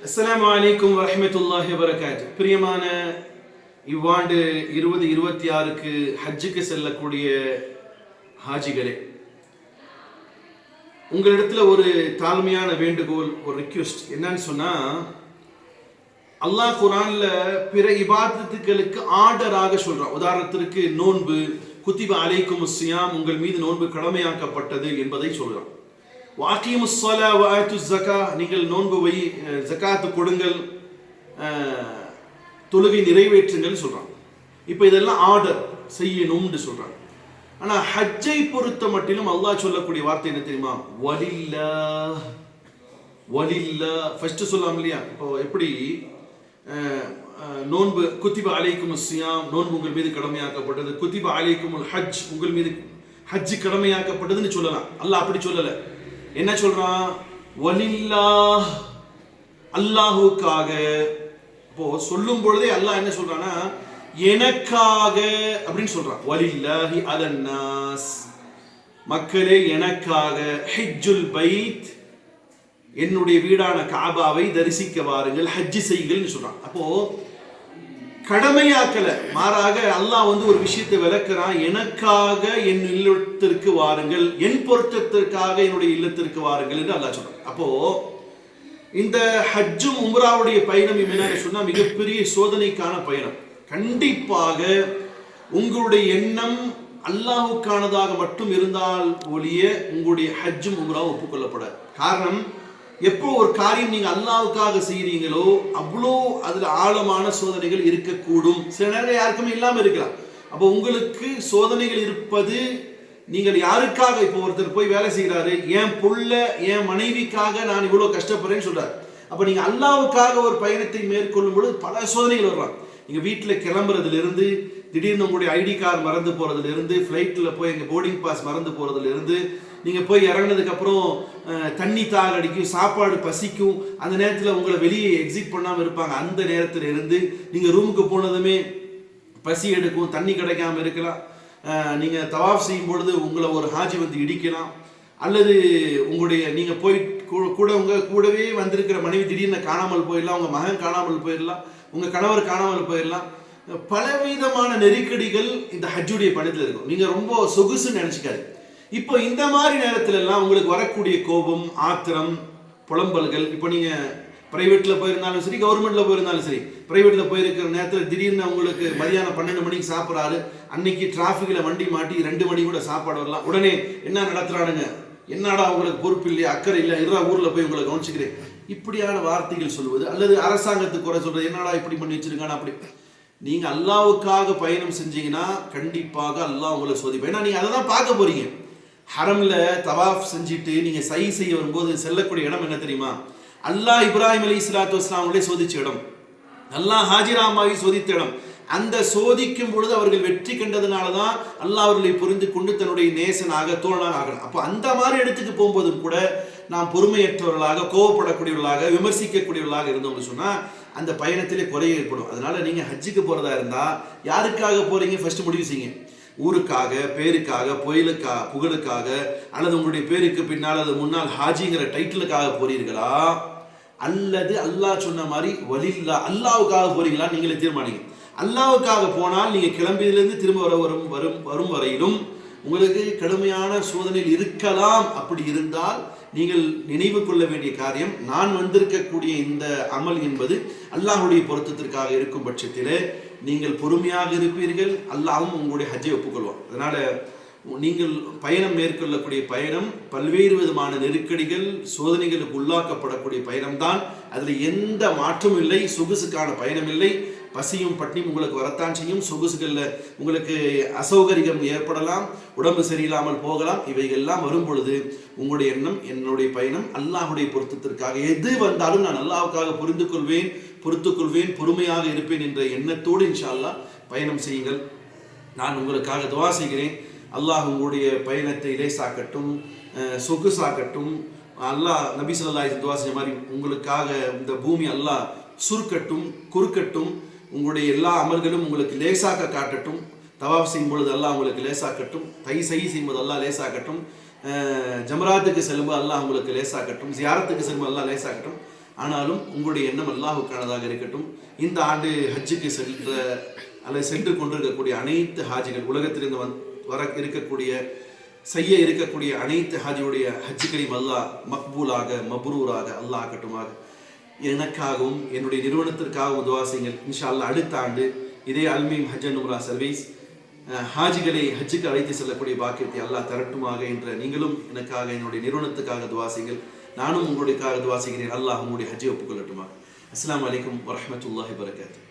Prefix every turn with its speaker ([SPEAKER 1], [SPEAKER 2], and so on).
[SPEAKER 1] அஸ்ஸலாமு அலைக்கும் வரஹ்மத்துல்லாஹி வபரகாத்துஹு. பிரியமான இவ்வாண்டு 2026க்கு ஹஜ்ஜுக்கு செல்லக்கூடிய ஹாஜிகளே, உங்களிடத்துல ஒரு தாழ்மையான வேண்டுகோள், ஒரு ரிக்வெஸ்ட். என்னன்னு சொன்னா, அல்லாஹ் குர்ஆன்ல பிற இபாதத்துகளுக்கு ஆர்டராக சொல்றான். உதாரணத்திற்கு நோன்பு, குத்திப அலைக்குமுஸ் ஸியாம், உங்கள் மீது நோன்பு கடமையாக்கப்பட்டது என்பதை சொல்றான். வாக்கிமுஸ் ஸலா வ ஆத்துஸ் ஸகா, நீங்கள் நோன்பு ஜகாத்து கொடுங்கள், தொழுகை நிறைவேற்றுங்கள் சொல்றான். இப்போ இதெல்லாம் ஆர்டர் செய்யணும்னு சொல்றான். ஆனா ஹஜ்ஜை பொறுத்த மட்டிலும் அல்லாஹ் சொல்லக்கூடிய வார்த்தை என்ன தெரியுமா? வலில்லாஹ். வலில்லாஹ் ஃபர்ஸ்ட் சொல்லலாம் இல்லையா? இப்போ எப்படி நோன்பு குத்திப அலைக்குமுஸ் ஸியாம், நோன்பு உங்கள் மீது கடமையாக்கப்பட்டது, குத்திப அலைக்குமுல் ஹஜ், உங்கள் மீது ஹஜ் கடமையாக்கப்பட்டதுன்னு சொல்லலாம். அல்லாஹ் அப்படி சொல்லல. என்ன சொல்றான்? வலில்லாஹ், அல்லாஹுக்காக. இப்போ சொல்லும் பொழுதே அல்லாஹ் என்ன சொல்றான்னா, எனக்காக அப்படின்னு சொல்றான். வலில்லாஹி அலன்னாஸ், மக்களே எனக்காக, ஹிஜ்ஜுல் பைத், என்னுடைய வீடான காபாவை தரிசிக்க வாருங்கள், ஹஜ்ஜி செய்யுங்கள்னு சொல்றான். அப்போ கடமையாக்கல, மாறாக அல்லாஹ் ஒரு விஷயத்தை விளக்குறான். எனக்காக என் இல்லத்திற்கு வாருங்கள், என் பொருத்தத்திற்காக என்னுடைய இல்லத்திற்கு வாருங்கள் என்று அல்லாஹ் சொல்றான். அப்போ இந்த ஹஜ்ஜும் உம்ராவுடைய பயணம் என்னன்னு சொன்னா, மிகப்பெரிய சோதனைக்கான பயணம். கண்டிப்பாக உங்களுடைய எண்ணம் அல்லாஹுக்கானதாக மட்டும் இருந்தால் ஒழிய உங்களுடைய ஹஜ்ஜும் உம்ராவும் ஒப்புக்கொள்ளப்படாது. காரணம், எப்போ ஒரு காரியம் நீங்க அல்லாஹ்வுக்காக செய்றீங்களோ அவ்வளோ அதுல ஆழமான சோதனைகள் இருக்கக்கூடும். சில நேரம் யாருக்குமே இல்லாம இருக்கலாம். அப்போ உங்களுக்கு சோதனைகள் இருப்பது, நீங்கள் யாருக்காக, இப்போ ஒருத்தர் போய் வேலை செய்கிறாரு, என் புள்ள என் மனைவிக்காக நான் இவ்வளவு கஷ்டப்படுறேன்னு சொல்றாரு. அப்ப நீங்க அல்லாஹ்வுக்காக ஒரு பயணத்தை மேற்கொள்ளும் பொழுது பல சோதனைகள் வரலாம். நீங்க வீட்டுல கிளம்புறதுல இருந்து, திடீர்னு உங்களுடைய ஐடி கார்டு மறந்து போறதுல இருந்து, ஃபிளைட்ல போய் எங்க போர்டிங் பாஸ் மறந்து போறதுல இருந்து, நீங்க போய் இறங்கினதுக்கு அப்புறம் தண்ணி தாக அடிக்கும், சாப்பாடு பசிக்கும், அந்த நேரத்தில் உங்களை வெளியே எக்ஸிட் பண்ணாம இருப்பாங்க. அந்த நேரத்தில் இருந்து நீங்க ரூமுக்கு போனதுமே பசி எடுக்கும், தண்ணி கிடைக்காம இருக்கலாம். நீங்க தவாஃப் செய்யும் பொழுது உங்களை ஒரு ஹாஜி இடிக்கலாம், அல்லது உங்களுடைய நீங்க போய் கூட உங்க கூடவே வந்திருக்கிற மனைவி திடீர்னு காணாமல் போயிடலாம், உங்க மகன் காணாமல் போயிடலாம், உங்க கணவர் காணாமல் போயிடலாம். பலவிதமான நெருக்கடிகள் இந்த ஹஜ்ஜுடைய பயணத்தில் இருக்கும். நீங்க ரொம்ப சொகுசுன்னு நினைச்சுக்காது. இப்போ இந்த மாதிரி நேரத்துல எல்லாம் உங்களுக்கு வரக்கூடிய கோபம், ஆத்திரம், புலம்பல்கள். இப்போ நீங்க பிரைவேட்ல போயிருந்தாலும் சரி, கவர்மெண்ட்ல போயிருந்தாலும் சரி, பிரைவேட்ல போயிருக்கிற நேரத்தில் திடீர்னு உங்களுக்கு மதியானம் 12 மணிக்கு சாப்பிட்றாரு, அன்னைக்கு டிராஃபிக்ல வண்டி மாட்டி 2 மணி கூட சாப்பாடு வரலாம். உடனே என்ன நடத்துறானுங்க, என்னடா உங்களுக்கு பொறுப்பு இல்லையா, அக்கறை இல்லை, இருறா ஊர்ல போய் உங்களை கவனிச்சுக்கிறேன், இப்படியான வார்த்தைகள் சொல்வது, அல்லது அரசாங்கத்துக்கு குறை சொல்றது, என்னடா இப்படி பண்ணி வச்சிருக்கானா. அப்படி நீங்க அல்லாஹ்வுக்காக பயணம் செஞ்சீங்கன்னா கண்டிப்பாக அல்லாஹ் உங்களை சோதிப்பான். ஏன்னா நீங்க அதை தான் பார்க்க போறீங்க. ஹரம்ல தவாஃப் செஞ்சுட்டு நீங்க சை செய்ய வரும்போது செல்லக்கூடிய இடம் என்ன தெரியுமா? அல்லாஹ் இப்ராஹிம் அலைஹிஸ்ஸலாத்து வஸ்ஸலாமுடைய சோதிச்ச இடம், அல்லாஹ் ஹாஜிரா அம்மாவை சோதித்த இடம். அந்த சோதிக்கும் பொழுது அவர்கள் வெற்றி கண்டதுனால தான் அல்லாஹ் அவர்களை புரிந்து கொண்டு தன்னுடைய நேசனாக தோழனாக ஆகணும். அப்போ அந்த மாதிரி இடத்துக்கு போகும்போதும் கூட நாம் பொறுமையற்றவர்களாக, கோவப்படக்கூடியவர்களாக, விமர்சிக்கக்கூடியவர்களாக இருந்தோம்னு சொன்னா அந்த பயணத்திலே குறை ஏற்படும். அதனால நீங்க ஹஜ்ஜுக்கு போறதா இருந்தா யாருக்காக போறீங்க ஃபர்ஸ்ட் முடிவு செய்யுங்க. ஊருக்காக, பேருக்காக, புகழுக்காக, அல்லது உங்களுடைய பேருக்கு பின்னால் அது முன்னால் ஹாஜிங்கிற டைட்டிலுக்காக போறீர்களா, அல்லது அல்லாஹ் சொன்ன மாதிரி வலில்லா அல்லாஹ்வுக்காக போறீங்களா நீங்களே தீர்மானிங்க. அல்லாஹ்வுக்காக போனால் நீங்க கிளம்பியதிலிருந்து திரும்ப வரும் வரையிலும் உங்களுக்கு கடுமையான சோதனையில் இருக்கலாம். அப்படி இருந்தால் நீங்கள் நினைவு கொள்ள வேண்டிய காரியம், நான் வந்திருக்கக்கூடிய இந்த அமல் என்பது அல்லாஹ்வுடைய பொருத்தத்திற்காக இருக்கும் பட்சத்திலே நீங்கள் பொறுமையாக இருப்பீர்கள், அல்லாஹ்வும் உங்களுடைய ஹஜ்ஜை ஒப்புக்கொள்வார். அதனால நீங்கள் பயணம் மேற்கொள்ளக்கூடிய பயணம் பல்வேறு விதமான நெருக்கடிகள், சோதனைகளுக்கு உள்ளாக்கப்படக்கூடிய பயணம்தான். அதுல எந்த மாற்றமும் இல்லை. சொகுசுக்கான பயணம் இல்லை. பசியும் பட்டினியும் உங்களுக்கு வரத்தான் செய்யும். சொகுசுகள்ல உங்களுக்கு அசௌகரியம் ஏற்படலாம், உடம்பு சரியில்லாமல் போகலாம். இவைகள்லாம் வரும் பொழுது உங்களுடைய எண்ணம், என்னுடைய பயணம் அல்லாஹ்வுடைய பொருத்தத்திற்காக, எது வந்தாலும் நான் அல்லாஹ்வுக்காக பொறுத்துக்கொள்வேன், பொறுமையாக இருப்பேன் என்ற எண்ணத்தோடு இன்ஷா அல்லாஹ் பயணம் செய்யுங்கள். நான் உங்களுக்காக துவா செய்கிறேன். அல்லாஹ் உங்களுடைய பயணத்தை லேசாக்கட்டும், சொகுசாக்கட்டும். அல்லாஹ் நபி ஸல்லல்லாஹு அலைஹி வஸல்லம் துவா செஞ்ச மாதிரி உங்களுக்காக இந்த பூமி அல்லாஹ் சுருக்கட்டும், குறுக்கட்டும். உங்களுடைய எல்லா அமல்களும் உங்களுக்கு லேசாக்க காட்டட்டும். தவாஃப் செய்யும் பொழுது அல்லாஹ் உங்களுக்கு லேசாக்கட்டும். சை செய்யும்போது அல்லாஹ் லேசாக்கட்டும். ஜமராத்துக்கு செல்லும்போது அல்லாஹ் உங்களுக்கு லேசாக்கட்டும். ஜியாரத்துக்கு செல்லும்போது அல்லாஹ் லேசாக்கட்டும். ஆனாலும் உங்களுடைய எண்ணம் அல்லாஹுக்கானதாக இருக்கட்டும். இந்த ஆண்டு ஹஜ்ஜுக்கு சென்று கொண்டிருக்கக்கூடிய அனைத்து ஹாஜிகள், உலகத்திலிருந்து வர இருக்கக்கூடிய செய்ய இருக்கக்கூடிய அனைத்து ஹாஜியுடைய ஹஜ்ஜுகளையும் அல்லாஹ் மக்பூலாக மப்ரூராக அல்லாஹ் ஆக்கட்டுமாக. எனக்காகவும் என்னுடைய நிறுவனத்திற்காகவும் துஆ செய்யுங்கள். இன்ஷா அல்லாஹ் அடுத்த ஆண்டு இதே அல்மீம் ஹஜ் அண்ட் உம்ரா சர்வீஸ் ஹாஜிகளை ஹஜ்ஜுக்கு அழைத்து செல்லக்கூடிய பாக்கியத்தை அல்லாஹ் தரட்டுமாக என்ற நீங்களும் எனக்காக என்னுடைய நிறுவனத்துக்காக துஆ செய்யுங்கள். நானும் உங்களுடையக்காக துஆ செய்கிறேன். அல்லாஹ் உங்களுடைய ஹஜ்ஜை ஒப்புக்கொள்ளட்டுமாக. அஸ்ஸலாமு அலைக்கும் வரஹ்மத்துல்லாஹி வபரகாத்துஹு.